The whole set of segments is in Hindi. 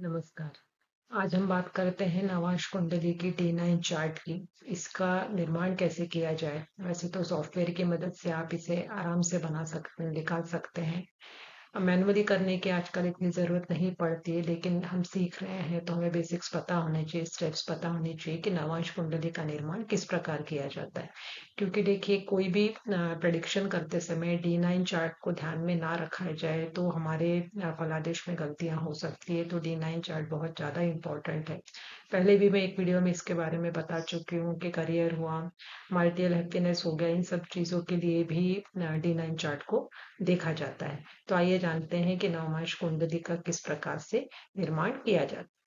नमस्कार। आज हम बात करते हैं नवांश कुंडली की D9 चार्ट की। इसका निर्माण कैसे किया जाए। वैसे तो सॉफ्टवेयर की मदद से आप इसे आराम से बना सकते हैं, निकाल सकते हैं। मैनुअली करने की आजकल इतनी ज़रूरत नहीं पड़ती है, लेकिन हम सीख रहे हैं तो हमें बेसिक्स पता होने चाहिए, स्टेप्स पता होने चाहिए कि नवांश कुंडली का निर्माण किस प्रकार किया जाता है। क्योंकि देखिए, कोई भी प्रेडिक्शन करते समय D9 चार्ट को ध्यान में ना रखा जाए तो हमारे फलादेश में गलतियां हो सकती है। तो D9 चार्ट बहुत ज़्यादा इम्पोर्टेंट है। पहले भी मैं एक वीडियो में इसके बारे में बता चुकी हूँ कि करियर हुआ, मल्टीपल हैप्पीनेस हो गया, इन सब चीज़ों के लिए भी D9 चार्ट को देखा जाता है। तो आइए जानते हैं कि नवमांश कुंडली का किस प्रकार से निर्माण किया जाता है।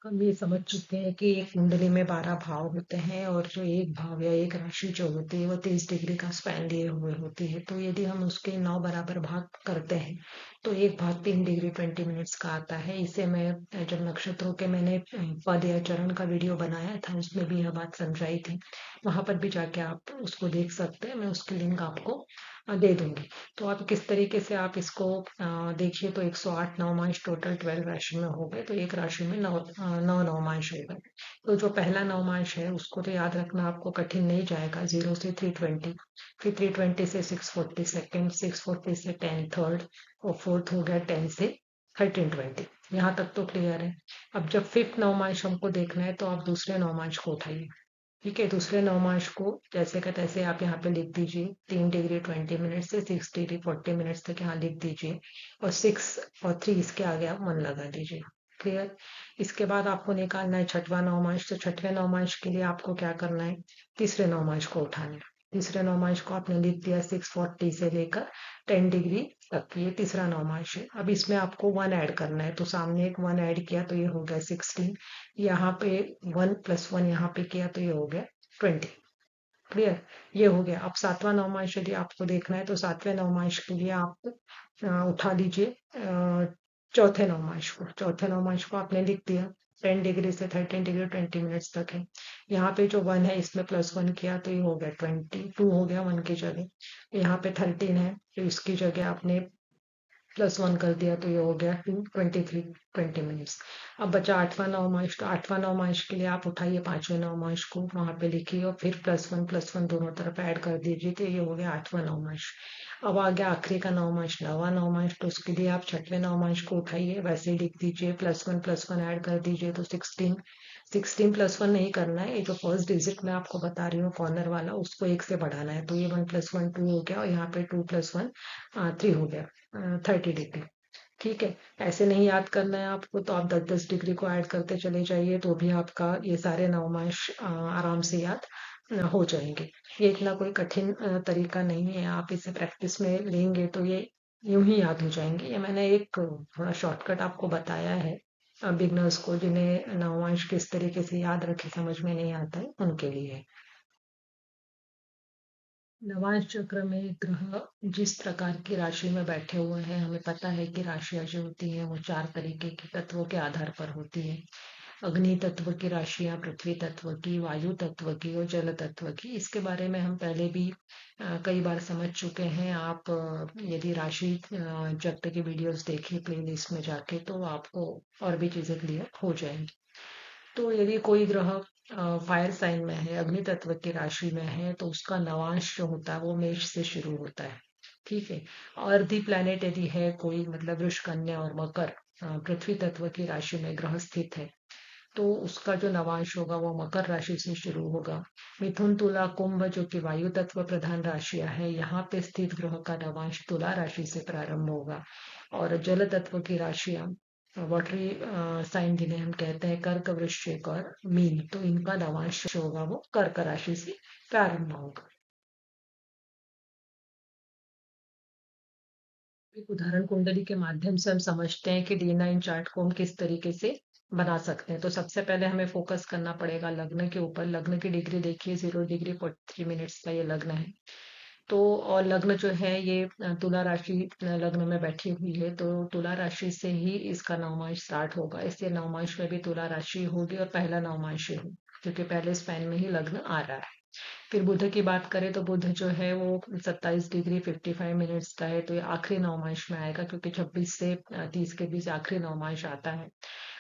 हम ये समझ चुके हैं कि एक कुंडली में 12 भाव होते हैं और जो एक भाव या एक राशि जो होती है वो 30 डिग्री का स्पैन लिए हुए होती है। तो यदि हम उसके 9 बराबर भाग करते हैं तो एक भाग 3 डिग्री 20 मिनट्स का आता है। इसे मैं जब नक्षत्रों के मैंने पद या चरण का वीडियो बनाया था उसमें भी यह बात समझाई थी। वहां पर भी जाके आप उसको देख सकते हैं, मैं उसकी लिंक आपको दे दूंगी। तो आप किस तरीके से आप इसको देखिए तो 108 नवमांश टोटल 12 राशि में हो गए, तो एक राशि में नौ नवमांश हो गए। तो जो पहला नवमांश है उसको तो याद रखना आपको कठिन नहीं जाएगा। 0 से 320, फिर 320 से 640 सेकेंड, 640 से 10 थर्ड, और फोर्थ हो गया 10 से 1320। यहाँ तक तो क्लियर है। अब जब फिफ्थ नवमांश हमको देखना है तो आप दूसरे नवमांश को उठाइए। ठीक है, दूसरे नवमांश को जैसे का तैसे आप यहाँ पे लिख दीजिए। 3 डिग्री 20 मिनट से 6 डिग्री 40 मिनट्स तक यहाँ लिख दीजिए, और 6 और 3 इसके आगे आप 1 लगा दीजिए। क्लियर। इसके बाद आपको निकालना है छठवां नवमांश। तो छठवें नवमांश के लिए आपको क्या करना है, तीसरे नवमांश को उठाना है। तीसरे नवमांश को आपने लिख दिया 640 से लेकर 10 डिग्री तक, ये तीसरा नवमांश है। अब इसमें आपको 1 ऐड करना है, तो सामने एक 1 ऐड किया तो ये हो गया 16। यहाँ पे 1 + 1 यहाँ पे किया तो ये हो गया 20। क्लियर। ये हो गया। अब सातवां नवमांश यदि आपको देखना है तो सातवें नवमांश के लिए आप उठा लीजिए चौथे नवमांश को। चौथे नवमांश को आपने लिख दिया। 10 डिग्री से 13 डिग्री 20 मिनट्स तक है। यहाँ पे जो 1 है इसमें +1 किया तो ये हो गया 22 हो गया 1 की जगह। यहाँ पे 13 है तो इसकी जगह आपने +1 कर दिया तो ये हो गया 23 20 मिनट्स। अब बचा आठवां नवमांश। तो आठवां नवमांश के लिए आप उठाइए पांचवें नवमांश को, वहां पे लिखिए और फिर +1 दोनों तरफ ऐड कर दीजिए तो ये हो गया आठवां नवमांश। अब आ गया आखिरी का नवमांश, नवा नवमांश। तो उसके लिए आप छठवें नवमांश को उठाइए, वैसे ही लिख दीजिए, +1 ऐड कर दीजिए तो 16। 16 +1 नहीं करना है, ये जो फर्स्ट डिजिट मैं आपको बता रही हूँ कॉर्नर वाला, उसको 1 से बढ़ाना है। तो ये 1 + 1 2 हो गया, और यहाँ पे 2 + 1 3 हो गया 30 डिग्री। ठीक है। ऐसे नहीं याद करना है आपको तो आप 10-10 डिग्री को ऐड करते चले जाइए, तो भी आपका ये सारे नवमांश आराम से याद हो जाएंगे। ये इतना कोई कठिन तरीका नहीं है, आप इसे प्रैक्टिस में लेंगे तो ये यूं ही याद हो जाएंगे। ये मैंने एक थोड़ा शॉर्टकट आपको बताया है बिगनर्स को, जिन्हें नवमांश किस तरीके से याद रखे समझ में नहीं आता है उनके लिए। नवांश चक्र में ग्रह जिस प्रकार की राशि में बैठे हुए हैं, हमें पता है कि राशियां जो होती हैं वो 4 तरीके के तत्वों के आधार पर होती है। अग्नि तत्व की राशियां, पृथ्वी तत्व की, वायु तत्व की और जल तत्व की। इसके बारे में हम पहले भी कई बार समझ चुके हैं। आप यदि राशि चक्र की वीडियोस देखिए प्लेलिस्ट में जाके तो आपको और भी चीजें क्लियर हो जाएंगी। तो यदि कोई ग्रह फायर साइन में है, अग्नि तत्व की राशि में है, तो उसका नवांश जो होता है वो मेष से शुरू होता है। ठीक है। और दी प्लैनेट यदि है कोई, मतलब वृष, कन्या और मकर पृथ्वी तत्व की राशि में ग्रह स्थित है, तो उसका जो नवांश होगा वो मकर राशि से शुरू होगा। मिथुन, तुला, कुंभ जो कि वायु तत्व प्रधान राशियां है, यहाँ पे स्थित ग्रह का नवांश तुला राशि से प्रारंभ होगा। और जल तत्व की राशियां, वाटरी साइन जिन्हें हम कहते हैं कर्क, वृश्चिक और मीन, तो इनका नवांश जो होगा वो कर्क राशि से प्रारंभ होगा। एक उदाहरण कुंडली के माध्यम से हम समझते हैं कि D9 चार्ट को हम किस तरीके से बना सकते हैं। तो सबसे पहले हमें फोकस करना पड़ेगा लग्न के ऊपर। लग्न की डिग्री देखिए, 0 डिग्री 43 मिनट्स का ये लग्न है। तो और लग्न जो है ये तुला राशि लग्न में बैठी हुई है, तो तुला राशि से ही इसका नवमांश स्टार्ट होगा। इसलिए नवमांश में भी तुला राशि होगी और पहला नवमांश ही हो, क्योंकि पहले स्पैन में ही लग्न आ रहा है। फिर बुध की बात करें तो बुध जो है वो 27 डिग्री 55 मिनट्स का है, तो ये आखिरी नवमांश में आएगा, क्योंकि 26 से 30 के बीच आखिरी नवमांश आता है।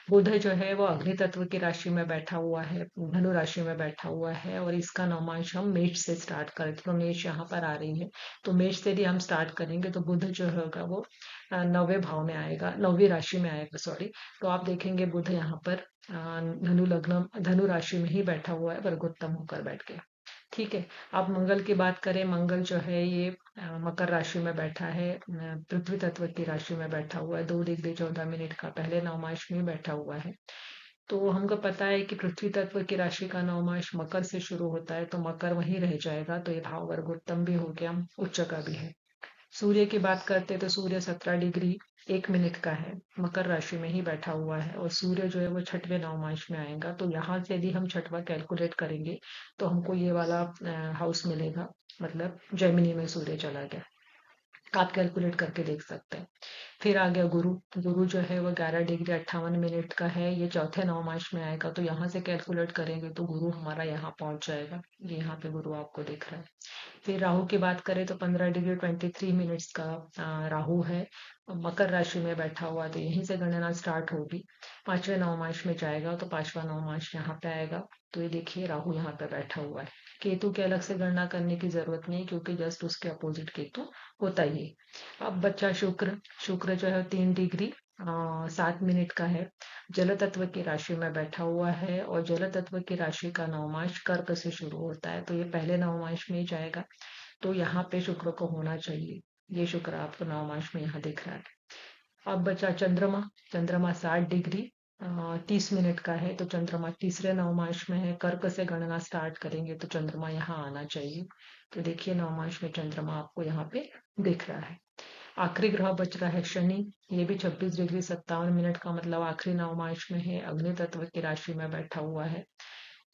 बुध जो है वो अग्नि तत्व की राशि में बैठा हुआ है, धनु राशि में बैठा हुआ है, और इसका नवमांश हम मेष से स्टार्ट करते, तो मेष यहाँ पर आ रही है। तो मेष से यदि हम स्टार्ट करेंगे तो बुध जो होगा वो 9वें भाव में आएगा, 9वीं राशि में आएगा, सॉरी। तो आप देखेंगे बुध यहाँ पर धनु लग्न, धनु राशि में ही बैठा हुआ है, वर्गोत्तम होकर बैठ गया। ठीक है। अब मंगल की बात करें, मंगल जो है ये मकर राशि में बैठा है, पृथ्वी तत्व की राशि में बैठा हुआ है, 2 डिग्री 14 मिनट का पहले नवमांश में बैठा हुआ है। तो हमको पता है कि पृथ्वी तत्व की राशि का नवमांश मकर से शुरू होता है, तो मकर वहीं रह जाएगा, तो ये भाव वर्गोत्तम भी हो गया, उच्च का भी है। सूर्य की बात करते हैं तो सूर्य 17 डिग्री 1 मिनट का है, मकर राशि में ही बैठा हुआ है, और सूर्य जो है वो छठवें नवमांश में आएगा। तो यहाँ से यदि हम छठवां कैलकुलेट करेंगे तो हमको ये वाला हाउस मिलेगा, मतलब जेमिनी में सूर्य चला गया। आप कैलकुलेट करके देख सकते हैं। फिर आ गया गुरु। गुरु जो है वो 11 डिग्री 58 मिनट का है, ये चौथे नवमांश में आएगा, तो यहाँ से कैलकुलेट करेंगे तो गुरु हमारा यहाँ पहुंच जाएगा। ये यहाँ पे गुरु आपको दिख रहा है। फिर राहु की बात करें तो 15 डिग्री 23 मिनट्स का राहु है, मकर राशि में बैठा हुआ, तो यहीं से गणना स्टार्ट होगी। 5वें नवमांश में जाएगा तो 5वां नवमांश यहाँ पे आएगा। तो ये देखिए राहु यहाँ पे बैठा हुआ है। केतु की अलग से गणना करने की जरूरत नहीं, क्योंकि जस्ट उसके अपोजिट केतु होता ही है। अब बच्चा शुक्र। शुक्र जो है 3 डिग्री 7 मिनट का है, जल तत्व की राशि में बैठा हुआ है, और जल तत्व की राशि का नवमांश कर्क से शुरू होता है, तो ये पहले नवमांश में ही जाएगा। तो यहाँ पे शुक्र को होना चाहिए। ये शुक्र आपको नवमांश में यहाँ दिख रहा है। अब बचा चंद्रमा। चंद्रमा 60 डिग्री 30 मिनट का है, तो चंद्रमा तीसरे नवमांश में है, कर्क से गणना स्टार्ट करेंगे तो चंद्रमा यहाँ आना चाहिए। तो देखिए नवमांश में चंद्रमा आपको यहाँ पे दिख रहा है। आखिरी ग्रह बच रहा है शनि। ये भी 26 डिग्री 57 मिनट का, मतलब आखिरी नवमांश में है, अग्नि तत्व की राशि में बैठा हुआ है।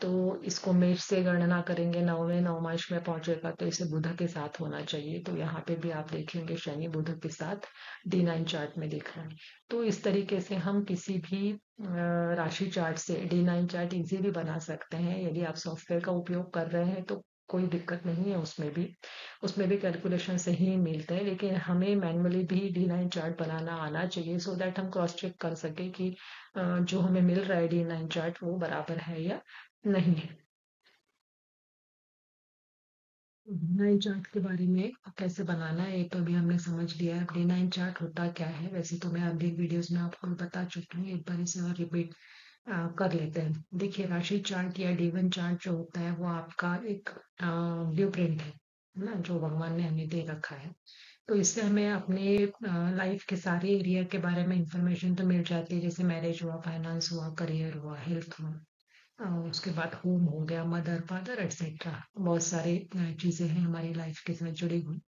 तो इसको मेष से गणना करेंगे, 9वें नवमांश में पहुंचेगा, तो इसे बुध के साथ होना चाहिए। तो यहाँ पे भी आप देखेंगे शनि बुध के साथ D9 चार्ट में दिख रहा है। तो इस तरीके से हम किसी भी राशि चार्ट से D9 चार्ट इजीली बना सकते हैं। यदि आप सॉफ्टवेयर का उपयोग कर रहे हैं तो कोई दिक्कत नहीं है, उसमें भी कैलकुलेशन सही मिलता है, लेकिन हमें मैनुअली भी D9 चार्ट बनाना आना चाहिए, सो दैट हम क्रॉस चेक कर सके कि जो हमें मिल रहा है D9 चार्ट वो बराबर है या नहीं है। D9 चार्ट के बारे में कैसे बनाना है ये तो अभी हमने समझ लिया है। D9 चार्ट होता क्या है, वैसे तो मैं अभी वीडियोस में आपको बता चुकी हूँ, एक बार इसे और रिपीट कर लेते हैं। देखिए राशि चार्ट या D1 चार्ट जो होता है वो आपका एक ब्लू प्रिंट है ना, जो भगवान ने हमें दे रखा है। तो इससे हमें अपने लाइफ के सारे एरिया के बारे में इंफॉर्मेशन तो मिल जाती है, जैसे मैरिज हुआ, फाइनेंस हुआ, करियर हुआ, हेल्थ हुआ, उसके बाद होम हो गया, मदर फादर एटसेट्रा, बहुत सारे चीजें हैं हमारी लाइफ के साथ जुड़ी हुई।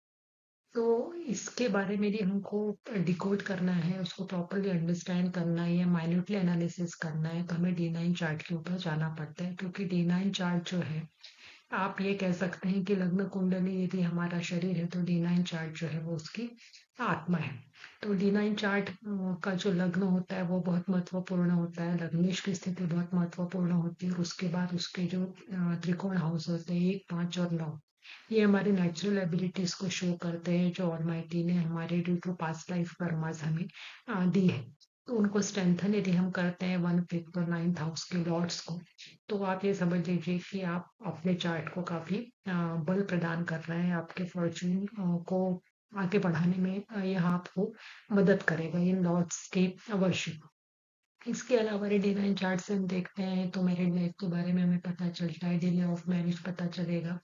तो इसके बारे में भी हमको डिकोड करना है, उसको प्रॉपरली अंडरस्टैंड करना है या माइन्यूटली एनालिसिस करना है, तो हमें D9 चार्ट के ऊपर जाना पड़ता है, क्योंकि D9 चार्ट जो है, आप ये कह सकते हैं कि लग्न कुंडली यदि हमारा शरीर है तो D9 चार्ट जो है वो उसकी आत्मा है। तो D9 चार्ट का जो लग्न होता है वो बहुत महत्वपूर्ण होता है, लग्नेश की स्थिति बहुत महत्वपूर्ण होती है, और उसके बाद उसके जो त्रिकोण हाउस होते हैं 1, 5 और 9, ये हमारी नेचुरल एबिलिटीज को शो करते हैं, जो ऑलमाइटी ने हमारे due to past life karmas हमें दी है। तो उनको स्ट्रेंथन यदि हम करते हैं 1, 5 और 9th हाउस के लॉर्ड्स को, तो आप ये समझ लीजिए कि आप अपने चार्ट को काफी बल प्रदान कर रहे हैं, आपके फॉर्चून को आगे बढ़ाने में यह आपको मदद करेगा इन लॉर्ड्स के वर्शिप। इसके अलावा D9 चार्ट से हम देखते हैं तो मैरिड लाइफ के बारे में हमें पता चलता है, डिले ऑफ मैरिज पता चलेगा,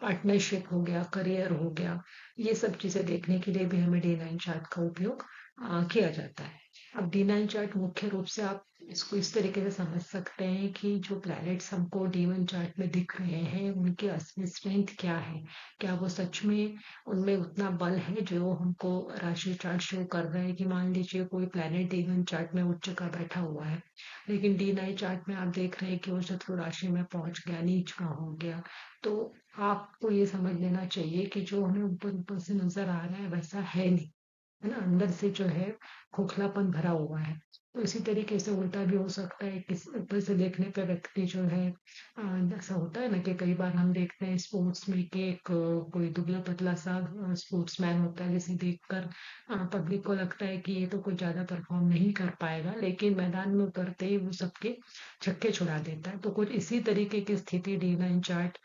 पार्टनरशिप हो गया, करियर हो गया, ये सब चीजें देखने के लिए भी हमें D9 चार्ट का उपयोग किया जाता है। अब D9 चार्ट मुख्य रूप से आप इसको इस तरीके से समझ सकते हैं कि जो प्लैनेट्स हमको D1 चार्ट में दिख रहे हैं उनकी असली स्ट्रेंथ क्या है, क्या वो सच में उनमें उतना बल है जो हमको राशि चार्ट शो कर रहा है। कि मान लीजिए कोई प्लैनेट D1 चार्ट में उच्च का बैठा हुआ है, लेकिन D9 चार्ट में आप देख रहे हैं कि वो शत्रु राशि में पहुंच गया, नीच का हो गया, तो आपको ये समझ लेना चाहिए कि जो हमें ऊपर ऊपर से नजर आ रहा है वैसा है नहीं, है ना, अंदर से जो है खोखलापन भरा हुआ है। तो इसी तरीके से उल्टा भी हो सकता है, किसी ऊपर से देखने पे व्यक्ति जो है ऐसा होता है ना कि कई बार हम देखते हैं स्पोर्ट्स में कि एक कोई दुबला पतला सा स्पोर्ट्समैन होता है, जिसे देखकर पब्लिक को लगता है कि ये तो कुछ ज्यादा परफॉर्म नहीं कर पाएगा, लेकिन मैदान में उतरते ही वो सबके छक्के छुड़ा देता है। तो कुछ इसी तरीके की स्थिति डी9 चार्ट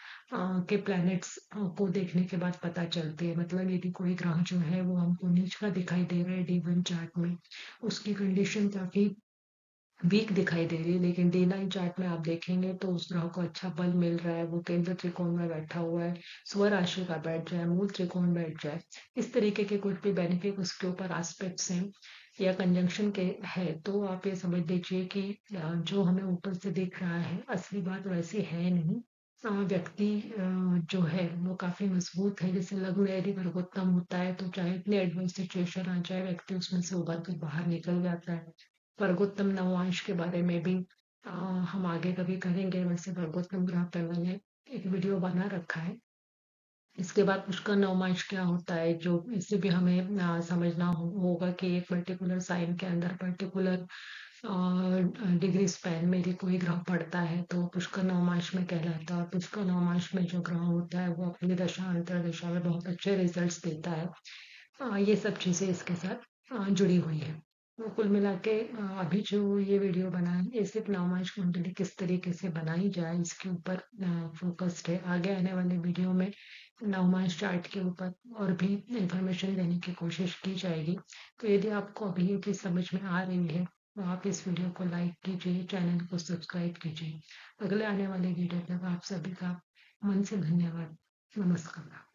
के प्लैनेट्स को देखने के बाद पता चलती है। मतलब यदि कोई ग्रह जो है वो हमको नीच का दिखाई दे रहा है डी1 चार्ट में, उसकी कंडीशन काफी वीक दिखाई दे रही है, लेकिन डी9 चार्ट में आप देखेंगे तो उस ग्रह को अच्छा बल मिल रहा है, वो केंद्र त्रिकोण में बैठा हुआ है, स्वराशि का बैठ जाए, मूल त्रिकोण बैठ जाए, इस तरीके के कुछ भी बेनिफिट उसके ऊपर एस्पेक्ट्स हैं या कंजंक्शन के है, तो आप ये समझ लीजिए कि जो हमें ऊपर से दिख रहा है असली बात वैसी है नहीं। व्यक्ति जो है वो काफी मजबूत है। जैसे लग्न यदि वर्गोत्तम होता है तो चाहे इतनी एडवर्स सिचुएशन आ जाए, व्यक्ति उसमें से उभर कर बाहर निकल जाता है। वर्गोत्तम नवयांश के बारे में भी हम आगे कभी करेंगे। वैसे वर्गोत्तम ग्रह पे मैंने एक वीडियो बना रखा है। इसके बाद पुष्कर नवमांश क्या होता है, जो इससे भी हमें समझना होगा कि एक पर्टिकुलर साइन के अंदर पर्टिकुलर डिग्री स्पैन में यदि कोई ग्रह पड़ता है तो पुष्कर नवमांश में कहलाता है। और पुष्कर नवमांश में जो ग्रह होता है वो अपनी दशा अंतर्दशा में बहुत अच्छे रिजल्ट्स देता है। ये सब चीजें इसके साथ जुड़ी हुई है। तो कुल मिला के अभी जो ये वीडियो बना है ये सिर्फ नवमांश कुंडली किस तरीके से बनाई जाए इसके ऊपर फोकस्ड है। आगे आने वाले वीडियो में नवमांश चार्ट के ऊपर और भी इंफॉर्मेशन देने की कोशिश की जाएगी। तो यदि आपको अभी ये चीज समझ में आ रही है तो आप इस वीडियो को लाइक कीजिए, चैनल को सब्सक्राइब कीजिए। अगले आने वाले वीडियो तक आप सभी का मन से धन्यवाद। नमस्कार।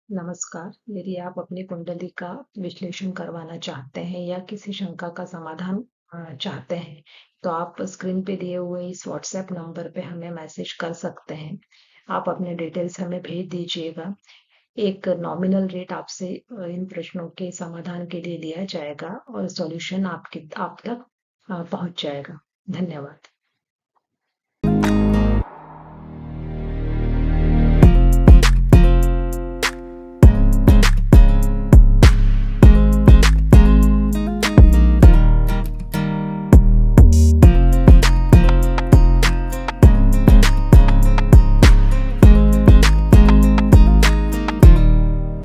नमस्कार। यदि आप अपनी कुंडली का विश्लेषण करवाना चाहते हैं या किसी शंका का समाधान चाहते हैं, तो आप स्क्रीन पे दिए हुए इस व्हाट्सएप नंबर पे हमें मैसेज कर सकते हैं। आप अपने डिटेल्स हमें भेज दीजिएगा। एक नॉमिनल रेट आपसे इन प्रश्नों के समाधान के लिए लिया जाएगा और सॉल्यूशन आप तक पहुंच जाएगा। धन्यवाद।